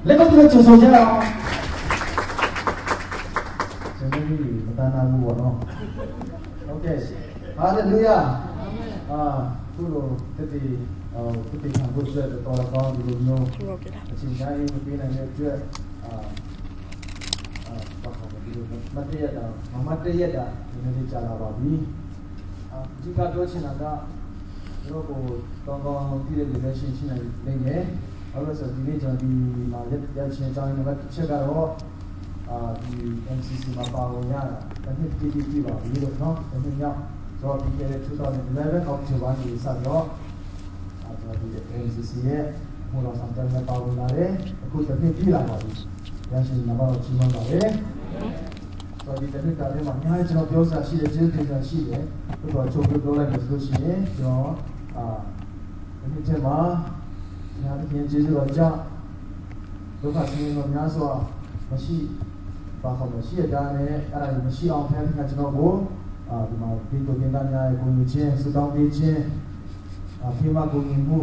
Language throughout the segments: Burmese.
လက်တော့လည်းကြိုဆိုကြအောင်ကျွန်တော်ဒီမတန်းနာဘူးပေါ့နော်โอเคဟာလေလုယာသူ့လိုတတိခံဖို့အတွက်တော်တော်ကောင်းဒီလိုမျိုးအချိန်တိုင်းမပေးနိုင်တဲ့အတွက်ဘာခေါ်လဲဒီလိုမတည့်ရတာဒီနေ့ကြာလာပါပြီဒီကပြောချင်တာကကျွန်တော်ကိုကောင်းကောင်းပြည့်တဲ့ relation ရှိနေတယ်အဲ့လိုဆိုဒီနေ့ကျွန်တော်ဒီမှာရက်ချင်းအကြောင်းနံပါတ်1ချက်ကတော့ဒီ MCC မှာပါဝင်ရတာတစ်နှစ်တည်ပါပြီလို့နော်ဒီနေ့ရောက်ဆိုတော့ဒီကနေ့2011 October မှာစတော့ကျွန်တော်ဒီ MCC ရဲ့ဟိုတော့စံတမ်းနဲ့ပါဝင်လာတယ်အခုတစ်နှစ်ပြည့်လာပါပြီရရှိနံပါတ်တော့ကြီးမှန်းပါပဲဆိုတော့ဒီတစ်နှစ်ကလည်းမှာအများကြီးကျွန်တော်ပြောစားရှိတယ်ကျေးဇူးတင်စားရှိတယ်ပြီးတော့ချုပ်ပြောလိုက်လို့ဆိုလို့ရှိရင်ကျွန်တော်ဒီနေ့ချက်မှာညာပြင်ကျေးဇူးတော်ကြောင့်ဒုက္ခဆင်းရဲတော်များစွာမရှိပါခေါ်မရှိရတာနဲ့အဲ့ဒါကြီးမရှိအောင်ဖန်တီးကျွန်တော်ကိုဒီမှာဒီကိုတင်သားများရဲ့ကိုကြီးချင်းစုတောင်းပေးခြင်းဖေးမကိုကြီးမှု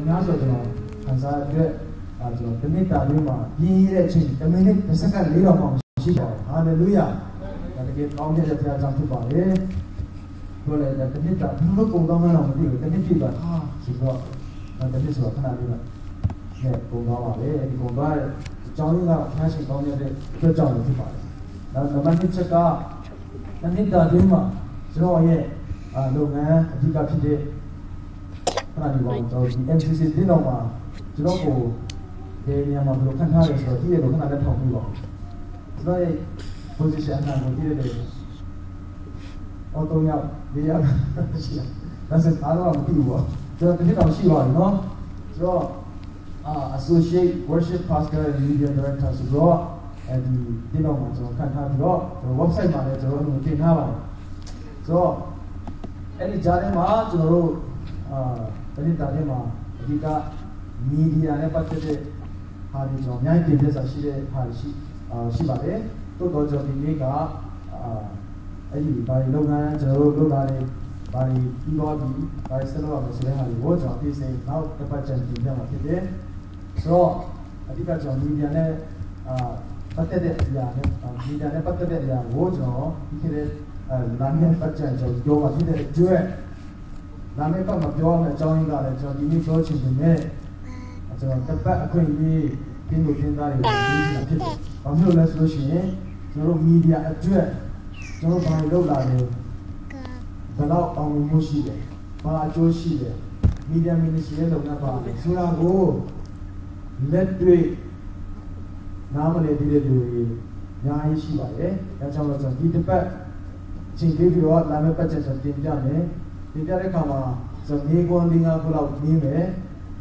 များစွာကျွန်တော်ခံစားရတဲ့ကျွန်တော်ဒီနေ့တာလေးမှာပြင်းရတဲ့အချိန်10မိနစ်တစ်စက္ကန့်4တော့မှရှိပါတယ်ဟာလေလုယာဒါတကယ်ကောင်းတဲ့တရားကြောင့်ဖြစ်ပါတယ်ပြောလိုက်တဲ့နေ့တာဘယ်လိုပုံကောင်းမှန်းတော့မသိဘူးဒီနေ့ပြပါဆိုတော့ဒါတည်းဆိုတော့ခဏလေးနဲ့ပုံသွားပါလေဒီပုံသွားတဲ့အကြောင်းရင်းကဖျားရှင်ကောင်းတဲ့အတွက်ကြောင့်ဖြစ်ပါတယ်နောက်နံပါတ်2ချက်ကတနည်းတာတွင်းမှာကျွန်တော်ရဲ့လုပ်ငန်းအဓိကဖြစ်တဲ့ခဏလေးပါကျွန်တော်ဒီ MCC တင်းတော်မှာကျွန်တော်ကိုဒီနေရာမှာဘယ်လိုခန့်ထားလဲဆိုတော့ဒီရဲ့ခဏလက်ထောက်ပြီးပါကျွန်တော်ရဲ့ position အနာကိုကြည့်ရတယ်အော်တော့ရဒီရရှိတယ်ဒါဆိုအားလုံးမသိဘူးပေါ့ကျွန်တော်ဒီတော့ရှိပါပြီနော်ဆိုတော့associate worship pastor and media director ဆိုတော့ဒီတော့ကျွန်တော်ခန့်ထားပြီးတော့ website မှာလည်းကျွန်တော်တို့တင်ထားပါတယ်ဆိုတော့အဲ့ဒီကြားထဲမှာကျွန်တော်တို့ဒီတာထဲမှာအဓိက media နဲ့ပတ်သက်တဲ့ဟာတွေကျွန်တော်အများကြီးတင်ပြစာရှိတဲ့ဟာရှိပါတယ်တိုးတော့ကျွန်တော်ဒီနေ့ကအဲ့ဒီဘာလုပ်ငန်းကျွန်တော်တို့လုပ်လာတဲ့ဘာပြီးတော့ဒီဘာဆက်လုပ်ရမလဲဆိုတဲ့ဟာကိုကျွန်တော်သိစေနောက်တစ်ပတ်ကျန်ပြင်ပြမှာဖြစ်တယ်ဆိုတော့အဓိကကျွန်တော် media နဲ့ပတ်သက်တဲ့အရာနဲ့ media နဲ့ပတ်သက်တဲ့အရာကိုကျွန်တော်ဒီခေတ်လာမယ့်ပတ်ကျန်ကျွန်တော်ပြောပါဖြစ်တဲ့အတွက်လာမယ့်ပတ်မှာပြောမယ့်အကြောင်းရင်းကလည်းကျွန်တော်ဒီနေ့ပြောချင်တယ်နဲ့ကျွန်တော်တစ်ပတ်အခွင့်အရေးပြင်းလို့ပြင်းသားတွေကိုသိချင်တာဖြစ်တယ်။ဘာဖြစ်လို့လဲဆိုလို့ရှိရင်ကျွန်တော်တို့ media အတွက်ကျွန်တော်ဘာလုပ်လာလဲဘယ်တော့အောင်မှုရှိတယ်ဘာအကျိုးရှိတယ် media ministry ရဲ့လုပ်ငန်းပါလဲဆိုတာကိုလက်တွေ့နားမလည်သေးတဲ့လူတွေအများကြီးရှိပါတယ်ဒါကြောင့်လို့ကျွန်တော်ဒီတစ်ပတ်ချိန်ပေးပြီးတော့လာမယ့်ပတ်ချက်ကျွန်တော်တင်ပြမယ်တင်ပြတဲ့အခါမှာကျွန်တော်၄ခွန်း၄၅ခုလောက်နေမယ်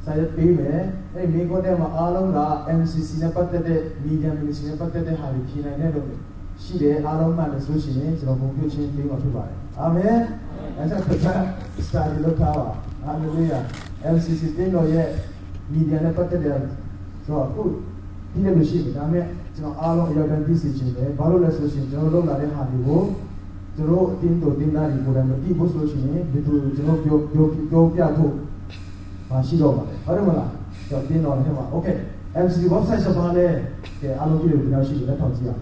စာရပေးမယ်အဲ့ဒီ၄ခွန်းထဲမှာအားလုံးက MCC နဲ့ပတ်သက်တဲ့ media ministry နဲ့ပတ်သက်တဲ့ဟာတွေဖြေနိုင်တဲ့လို့ရှိတယ်အားလုံးမှလည်းဆိုရှင်ကျွန်တော်ပုံပြချင်းပေးမှာဖြစ်ပါတယ်အာမင်အဲ့ဒါက study လုပ်ထားပါဟာလေလုယာ MCC တင်းတော်ရဲ့ media နဲ့ပတ်သက်တဲ့ဆိုတော့အခုဒီလိုရှိတယ်ဒါပေမဲ့ကျွန်တော်အားလုံးအရောက်တန်းသိစေချင်တယ်ဘာလို့လဲဆိုရှင်ကျွန်တော်လုပ်လာတဲ့ဟာတွေကိုကျွန်တော်အတင်းတို့တင်းသားတွေကိုယ်တိုင်မသိဘူးဆိုရှင်ဒီလိုကျွန်တော်ပြောပြဖို့မရှိတော့ပါဘူးဟုတ်တယ်မလားကျွန်တော်တင်းတော်ထဲမှာ okay MCC website ဆိုပါလေအားလုံးကြည့်လို့ကျွန်တော်ရှိတယ်လက်ထောက်ကြည့်အောင်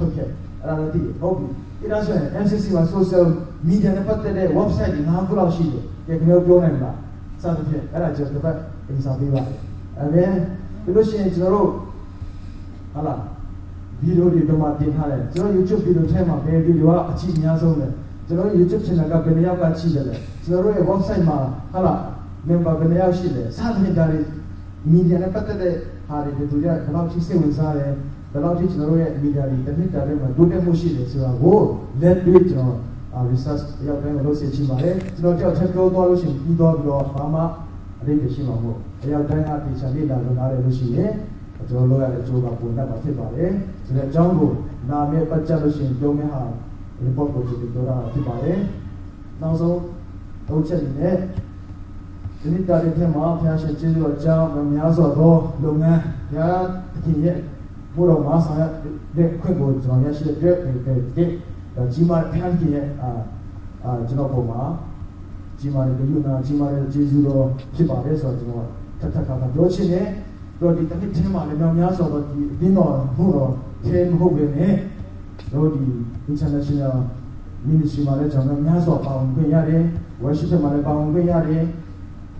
okay အဲ့ဒါလည်းဒီဟုတ်ပြီအဲ့ဒါဆိုရင် MCC မှာ social media နဲ့ပတ်သက်တဲ့ website တွေ၅ခုလောက်ရှိတယ်ကျွန်တော်ပြောနိုင်မှာစသဖြင့်အဲ့ဒါကျွန်တော်တစ်ပတ်အစားပေးပါတယ်အာမင်ပြီးလို့ရှိရင်ကျွန်တော်တို့ဟာလားဗီဒီယိုတွေတော့မှတင်ထားတယ်ကျွန်တော် YouTube ဗီဒီယိုထဲမှာဘယ်ဗီဒီယိုကအကြည့်အများဆုံးလဲကျွန်တော် YouTube channel ကဘယ်နှယောက်ကကြည့်တယ်လဲကျွန်တော်တို့ရဲ့ website မှာဟာလား member ဘယ်နှယောက်ရှိလဲစသဖြင့်ဒါတွေ media နဲ့ပတ်သက်တဲ့ဟာတွေတူကြဘယ်လောက်ထိစိတ်ဝင်စားတယ်ဘယ်လောက်ထိကျွန်တော်တို့ရဲ့ media တွေတစ်နှစ်တာထဲမှာတိုးတက်မှုရှိတယ်ဆိုတာကိုလက်တွေ့ကျွန်တော်research ရောက်တိုင်းလို့ဆက်ချင်ပါတယ်ကျွန်တော်ကြောက်ချက်ပြောသွားလို့ရှိရင်ပြီးတော့ဘာမှအရေးမရှိမှာမဟုတ်အရောက်တိုင်းအတေချာလေးလာလို့နားရလို့ရှိရင်ကျွန်တော်လုပ်ရတဲ့အကျိုးကပုံနဲ့မှာဖြစ်ပါတယ်ဆိုတဲ့အကြောင်းကိုနာမည်ပတ်ချက်လို့ရှိရင်ပြောမယ့်ဟာ report ကိုပြောတာဖြစ်ပါတယ်နောက်ဆုံးသုံးချက်နဲ့ဒီနေ့တားတဲ့မှာဖျားရှင်ကျေးဇူးတော်ကြောင့်များစွာသောလုပ်ငန်းဖျားအခင်ရဲ့ဘုရားမှာဆရာတဲ့ခွင့်ကိုကျွန်တော်ရရှိတဲ့အတွက်ကြီးမားဖျားခင်ရဲ့ကျွန်တော်ပုံမှာကြီးမားတဲ့ယူနာကြီးမားတဲ့ကျေးဇူးတော်ဖြစ်ပါတယ်ဆိုတော့ကျွန်တော်ထပ်ခါပြောချင်တယ် တော့ဒီတစ်နှစ်ချင်းမှာလည်းများဆိုတော့ဒီအင်းတော်ဟိုတော့ခဲမဟုတ်ပဲနဲ့တော့ဒီ international ministry မှာလည်းကျွန်တော်များစွာပါဝင်ခွင့်ရတယ် worship မှာလည်းပါဝင်ခွင့်ရတယ်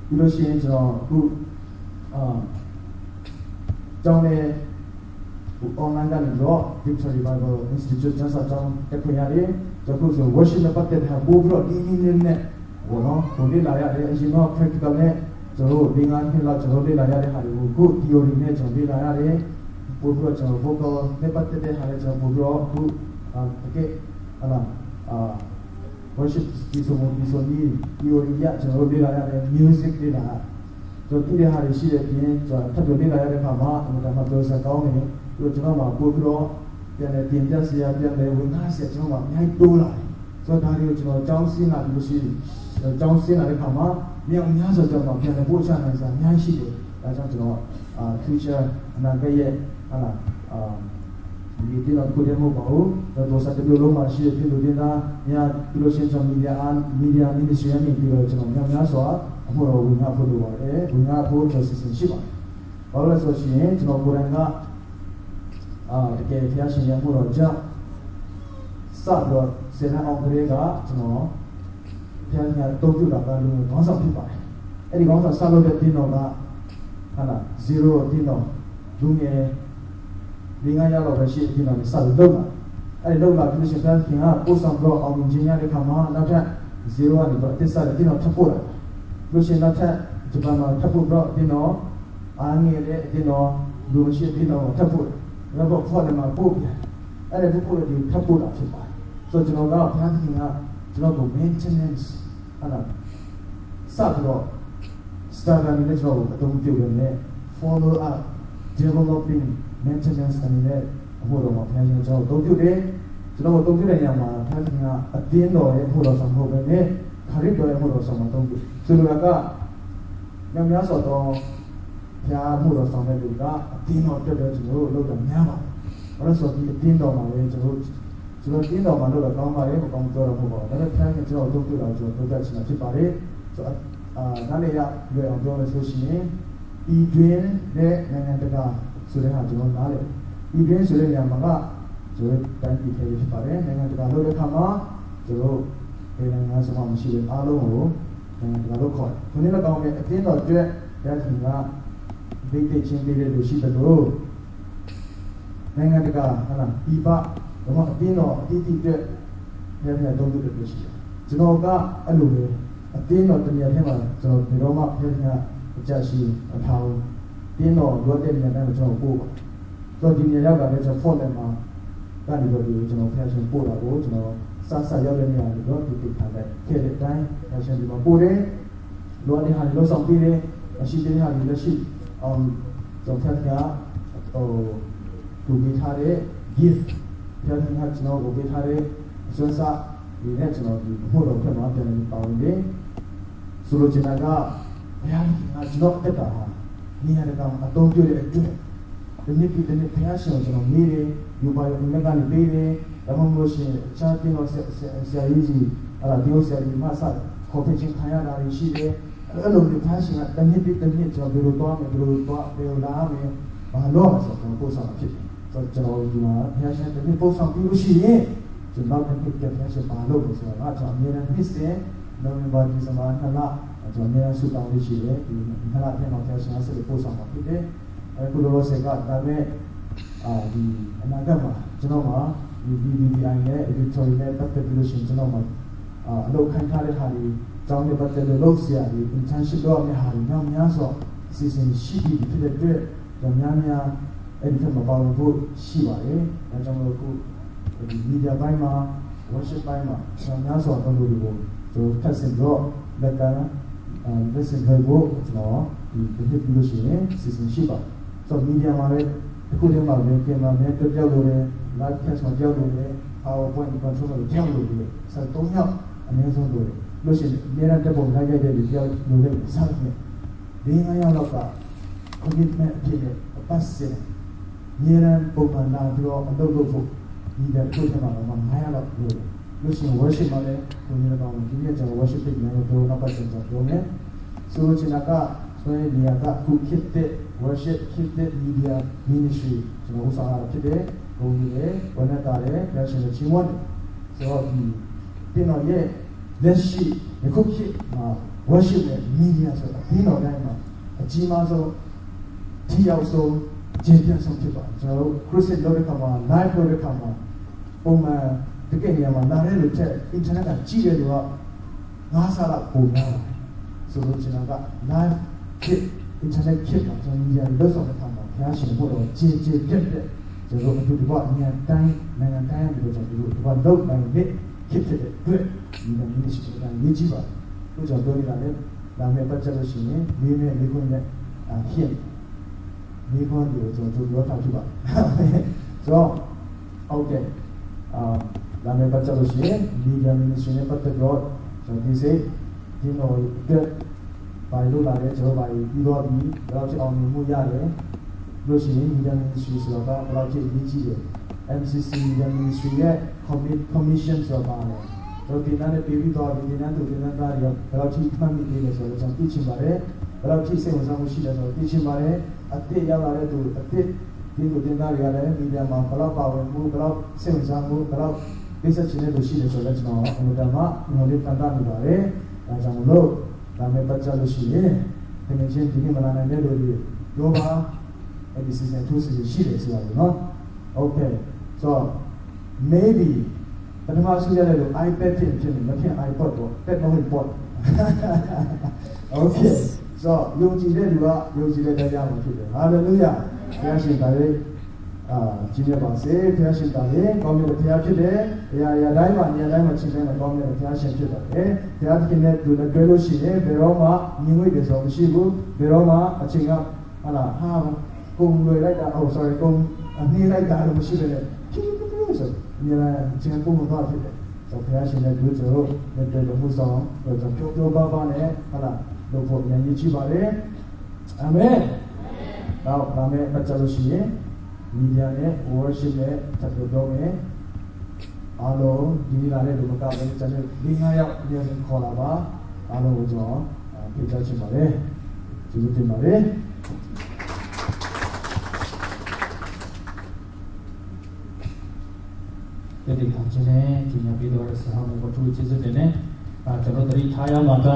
ပြီးလို့ရှိရင်ကျွန်တော်အခုကျောင်းလေး online ကနေတော့ Victory Bible Institute ကျောင်းစာကျောင်းတက်ခွင့်ရတယ်ကျွန်တော်ဆို worship နဲ့ပတ်သက်တဲ့ပို့ပြီးတော့ဒီနည်းနဲ့ဘောနော်ဘုံလေးလာရတယ်အရင်တော့ practical နဲ့ကျွန်တော်ဒီငါးနှစ်လောက်ကျွန်တော်လေ့လာရတဲ့ဟာတွေကိုခု theory နဲ့ကျွန်တော်လေ့လာရတယ်ပို့ပြီးတော့ကျွန်တော် vocal နဲ့ပတ်သက်တဲ့ဟာလည်းကျွန်တော်ပို့ပြီးတော့အခုတကယ်worship ဒီဆိုမျိုးဒီဆိုနည်း theory ရကျွန်တော်လေ့လာရတယ် music လေ့လာကျွန်တော်ဒီဟာတွေရှိတဲ့ပြင်ကျွန်တော်ထပ်ပြီးလေ့လာရတဲ့အခါမှာအမှန်တမ်းပြောစကောင်းနေပြီးတော့ကျွန်တော်မှာပို့ပြီးတော့ပြန်လည်တင်ပြစရာပြန်လည်ဝင်ကားစရာကျွန်တော်မှာအများကြီးတိုးလာတယ်ဆိုတော့ဒါတွေကိုကျွန်တော်ကျောင်းဆင်းလာပြီးလို့ရှိရင်ကျောင်းဆင်းလာတဲ့အခါမှာမြောင်များဆိုတော့ပြန်လည်ပို့ချနိုင်စရာအများကြီးရှိတယ်ဒါကြောင့်ကျွန်တော်future အနာဂတ်ရဲ့ဟာလားဒီတင်တော့ကိုယ်ရမို့ပါဘူးတော့ဆက်ပြီးလုံးမှာရှိတဲ့ပြည်သူတွေသားများပြီးလို့ရှိရင် media ministry နဲ့ပြီးတော့ကျွန်တော်များစွာအမှုတော်ဝင်ငါဖို့လိုပါတယ်ဝင်ငါဖို့ဆိုစစ်ရှိပါတယ်ဘာလို့လဲဆိုရင်ကျွန်တော်ကိုယ်တိုင်ကတကယ်ဖျားရှင်ရမှုတော်ကြောင့်စတော့စေနာအောင်ကလေးကကျွန်တော်ဖျားရှင်တုံးပြတာကလူခေါင်းဆောင်ဖြစ်ပါတယ်အဲ့ဒီခေါင်းဆောင်ဆက်လုပ်တဲ့တင်းတော်ကဟာလား0တင်းတော်လူငယ်5ရောက်တော့ပဲရှိတင်းတော်နဲ့ဆက်လုပ်တာအဲ့ဒီလုပ်လာပြီးရှင်ဖျားရှင်ကပို့ဆောင်တော့အောင်မြင်ခြင်းရတဲ့ခါမှာနောက်ထပ်0ကနေတော့အသက်ဆက်တဲ့တင်းတော်ထပ်ပို့လာလို့ရှင်နောက်ထပ်ဂျပန်မှာထပ်ပို့တော့တင်းတော်အားငယ်တဲ့တင်းတော်လူမရှိတင်းတော်ထပ်ပို့แล้วก็พ่อเลยมาปุ๊บอะไรพวกพวกเราทับปุ๊บอ่ะဖြစ်ပါတယ်ဆိုတော့ကျွန်တော်ကဘုရားသခင်ကကျွန်တော်ကို maintenance အဲ့ဒါစပြီးတော့ start ကနေလည်းကျွန်တော်အသုံးပြုနေတယ် follow up developing maintenance အနေနဲ့အမှုတော်မှာဘုရားရှင်ကျွန်တော်အသုံးပြုတယ်ကျွန်တော်အသုံးပြုတဲ့နေရာမှာဘုရားသခင်ကအတင်းတော်ရဲ့အမှုတော်ဆောင်ဟုတ်ပဲနဲ့ခရစ်တော်ရဲ့အမှုတော်ဆောင်မှာအသုံးပြုဆိုလိုတာကများစွာတော့ဘုရားမှုတော်ဆောင်တဲ့လူကအတင်းတော်တက်တဲ့ကျွန်တော်တို့လောက်တာများပါတယ်။ဘာလို့ဆိုဒီအတင်းတော်မှာပဲကျွန်တော်တင်းတော်မှာလောက်တော့ကောင်းပါတယ်မကောင်းပြောတော့မဟုတ်ပါဘူး။ဒါပေမဲ့ဖခင်ကကျွန်တော်တို့ပြုတာကျွန်တော်တို့ပြချင်တာဖြစ်ပါတယ်။ဆိုတော့နားလေရလွယ်အောင်ပြောလို့ဆိုရှင်ဤတွင်နဲ့နိုင်ငံတကာဆိုတဲ့ဟာကျွန်တော်နားလေဤတွင်ဆိုတဲ့နေရာမှာကကျွန်တော်တိုင်းပြည်ထဲဖြစ်ပါတယ်။နိုင်ငံတကာလို့တဲ့ခါမှာကျွန်တော်နိုင်ငံစမှမရှိတဲ့အားလုံးကိုနိုင်ငံတကာလို့ခေါ်တယ်။ဒီနေ့လည်းကောင်းတယ်အတင်းတော်ကျွတ်တဲ့ခင်ကဒိတ်တိတ်ချင်းပေးတဲ့လူရှိတယ်လို့နိုင်ငံတကာဟာလားဒီပတော့အတင်းတော်အတိအကျဖျက်တုံးတဲ့လူရှိတယ်ကျွန်တော်ကအဲ့လိုပဲအတင်းတော်တနေရာထဲမှာကျွန်တော်ဒီတော့မှဖျက်အကြရှိအထောင်တင်းတော်လွတ်တဲ့နေရာတိုင်းကျွန်တော်ပို့ပါဆိုတော့ဒီနေရာရောက်တာလည်းကျွန်တော် phone နဲ့မှာကနေတော့ကျွန်တော်ဖျက်ရှင်ပို့တာကိုကျွန်တော်စရောက်တဲ့နေရာတွေတော့ဒီတိတ်ထားတဲ့ခဲ့တဲ့အတိုင်းဖျက်ရှင်ဒီမှာပို့တယ်လွတ်တဲ့ဟာတွေလို့ဆောင်ပြီးတယ်မရှိတဲ့ဟာတွေလည်းရှိကျွန်တော်ဖျက်သူပေးထားတဲ့ gift ဖျက်ရှင်ကကျွန်တော်ကိုပေးထားတဲ့အစွမ်းစားဒီနဲ့ကျွန်တော်ဒီဘုရားတော်ဖက်မှာပြန်ပြီးပါဝင်တယ်ဆိုလိုချင်တာကဘုရားကကျွန်တော်တက်တာဟာနေရာကအသုံးပြုတဲ့အတွက်ဒီနေ့ဒီနေ့ဘုရားရှင်ကျွန်တော်နေတယ်ယူပါရင်လည်းကနေပေးတယ်ဒါမှမဟုတ်ရှင်အခြားတင်တော့ဆရာကြီးကြီးအဲ့ဒါဒီဆရာကြီးမဆတ်ခေါ်ပြချင်းခံရတာရှိတယ်အဲ့လိုမျိုးဘုရားရှင်ကတနေ့တစ်နေ့ကျွန်တော်ဘယ်လိုသွားမယ်ဘယ်လိုလာမယ်ဘာလို့လဲဆိုတော့ပို့ဆောင်ဖြစ်တယ်ဆိုတော့ကျွန်တော်ဒီမှာဘုရားရှင်တနေ့ပို့ဆောင်ပြီးလို့ရှိရင်ကျွန်တော်တစ်နှစ်တည်းဘုရားရှင်ဘာလို့လဲဆိုတော့ကျွန်တော်အမြဲတမ်းဖြစ်စေနိုဝင်ဘာဒီဇင်ဘာနှစ်လကျွန်တော်အမြဲတမ်းဆုတောင်းလို့ရှိတယ်ဒီနှစ်လထဲမှာဘုရားရှင်ဆက်ပြီးပို့ဆောင်မှာဖြစ်တယ်အခုလိုဆက်ကဒါပေမဲ့ဒီအနာဂတ်မှာကျွန်တော်မှာဒီ VVDI နဲ့ Victory နဲ့ပတ်သက်ပြီးလို့ရှိရင်ကျွန်တော်မှာအလုပ်ခိုင်းထားတဲ့ဟာတွေကျောင်းတွေပတ်သက်လို့လုပ်ဆရာတွေ internship လုပ်ရမယ့်ဟာတွေများစွာအစီအစဉ်ရှိပြီးဖြစ်တဲ့အတွက်များအဲ့ဒီထက်မပါဘူးရှိပါတယ်ဒါကြောင့်မို့အခုဒီ media ဘိုင်းမှာ worship ဘိုင်းမှာများစွာတော့လို့ကိုကျွန်တော်ထပ်ဆင်တော့လက်ကလက်စင်ခိုးဖို့ကျွန်တော်ဒီဖြစ်ပြီးလို့ရှိရင်အစီအစဉ်ရှိပါတယ်ဆိုတော့ media မှာလည်းအခုတည်းမှာလည်းပြန်လာမယ်ကြောက်လို့လည်း live cast မှာကြောက်လို့လည်း PowerPoint control မှာကြောက်လို့လည်းဆက်3ယောက်အနည်းဆုံးလို့လို့ရှိရင်အများတက်ပုံလိုက်ခဲ့တဲ့လူကြောက်လို့လည်းဆက်နေ5ယောက်လောက်က commitment အဖြစ်နဲ့အပတ်စဉ်အများပုံမှန်လာပြီးတော့အလုပ်လုပ်ဖို့ဒီတဲ့ထုတ်ထမှာတော့9ယောက်လောက်လို့ရှိရင် worship မှာလည်းကိုယ်မျိုးတော့ဒီနေ့ကျွန်တော် worship ဖြစ်နေတော့နောက်ပတ်စဉ်ကျွန်တော်ပြောမယ်ဆိုချင်တာကဆိုရင်နေရာကခုဖြစ်တဲ့ worship gifted media ministry ကျွန်တော်ဥစားရဖြစ်တဲ့ဂုဏ်ကြီးရဲ့ဝဏ္ဏတာရဲ့ဘုရားရှင်ရဲ့ချင်းဝတ်ဆိုတော့ဒီတင်တော်ရဲ့လက်ရှိယခုခေတ်မှာ worship နဲ့ media ဆိုတာဒီတော်တိုင်းမှာအကြီးမားဆုံးထိရောက်ဆုံးကျင့်ကြံဆုံးဖြစ်ပါတယ်ကျွန်တော်တို့ Christian လုပ်တဲ့ခါမှာ live လုပ်တဲ့ခါမှာပုံမှန်တကယ်နေရာမှာလာတဲ့လူချက် internet ကကြည့်တဲ့လူက9ဆလောက်ပုံများတယ်ဆိုတော့ကျွန်တော်က live ဖြစ် internet ဖြစ်မှာကျွန်တော် media လုပ်ဆောင်တဲ့ခါမှာဘုရားရှင်ဘုရားကြည်ကြည်ပြတ်ပြတ်ကျွန်တော်တို့ဒီဘဝနိုင်ငံတိုင်းပြီးတော့ကျွန်တော်တို့ဒီဘဝလုပ်နိုင်တဲ့ဖြစ်တဲ့အတွက်ဒီလိုမျိုးရှိတဲ့ရေးကြည့်ပါလို့ကျွန်တော်ပြောနေတာလေဒါမဲ့ပတ်သက်လို့ရှိရင်လေးနဲ့လေးခွန်းနဲ့ဖြစ်လေးခွန်းဒီကျွန်တော်ပြောထားပြပါဆိုတော့ဟုတ်ကဲ့ဒါမဲ့ပတ်သက်လို့ရှိရင်ဒီကမင်းရှင်နဲ့ပတ်သက်တော့ကျွန်တော်ဒီစိတ်ဒီတော့ဘာလို့လာလဲကျွန်တော်ဘာပြီးတော့ဒီဘယ်လောက်ချအောင်မှုရတယ်လို့ရှိရင် media ministry ဆိုတာဘယ်လောက်ချရေးကြည့်တယ် MCC media ministry ရဲ့ commission ဆိုတာပါတော့ဒီနေ့ပြည်တော်ဒီနေ့တို့ဒီနေ့သားရဘယ်လောက်ချမှတ်မိသေးလဲဆိုတော့ကျွန်တော်သိချင်ပါတယ်ဘယ်လောက်ချစိတ်ဝင်စားမှုရှိလဲဆိုတော့သိချင်ပါတယ်အသစ်ရောက်လာတဲ့သူအသစ်ဒီလိုတင်သားတွေကလည်း media မှာဘယ်လောက်ပါဝင်မှုဘယ်လောက်စိတ်ဝင်စားမှုဘယ်လောက်သိစချင်တဲ့လူရှိလဲဆိုတော့ကျွန်တော်အမှုတမ်းမှာငွေလေးတန်တာနေပါတယ်ဒါကြောင့်မလို့ဒါမဲ့ပတ်သက်လို့ရှိရင်ဒီနေ့ချင်းဒီနေ့မလာနိုင်တဲ့လူတွေရောပါအဲ့ဒီ season 2 season ရှိတယ်ဆိုတာနော် okay so maybe ပထမဆုံးရတဲ့လူ iPad ဖြစ်နေမဖြစ် iPod တော့ pad မဟုတ် pod okay so ယုံကြည်တဲ့လူကယုံကြည်တဲ့တရားမှာဖြစ်တယ် hallelujah ဘုရားရှင်ဒါလေးကြီးရပါစေဘုရားရှင်ဒါလေးကောင်းမြတ်တဲ့ဘုရားဖြစ်တယ်အရာတိုင်းမှာနေရာတိုင်းမှာချိန်တိုင်းမှာကောင်းမြတ်တဲ့ဘုရားရှင်ဖြစ်ပါတယ်ဘုရားသခင်နဲ့တူနဲ့တွဲလို့ရှိရင်ဘယ်တော့မှမြင်ဝိတယ်ဆိုမရှိဘူးဘယ်တော့မှအချိန်ကဟာလားဟာကုံလွယ်လိုက်တာsorry ကုံအနေလိုက်တာလို့မရှိပဲလေဆိုနေရာချင်းပုံမှန်တော့ဖြစ်တယ်ဆိုဘုရားရှင်နဲ့တွေ့ကြတော့လက်တွေ့မှုဆောင်တော့ပြောပါနဲ့ဟာလားလို့ဖို့ဉာဏ်ကြီးပါလေအာမင်တော့ဒါမဲ့ပတ်သက်လို့ရှိရင် media နဲ့ worship နဲ့ဆက်လို့တော့မယ်အားလုံးဒီနေ့လာတဲ့လူမကပဲကျွန်တော်5ယောက်အရင်ခေါ်လာပါအားလုံးကိုကျွန်တော်ပြသချင်ပါတယ်ကျေးဇူးတင်ပါတယ်ဒီခါချင်းနဲ့ဒီနေ့ပြီးတော့ဆရာတော်ကိုကျေးဇူးတင်တယ်ကျွန်တော်တို့တတိထားရမှာက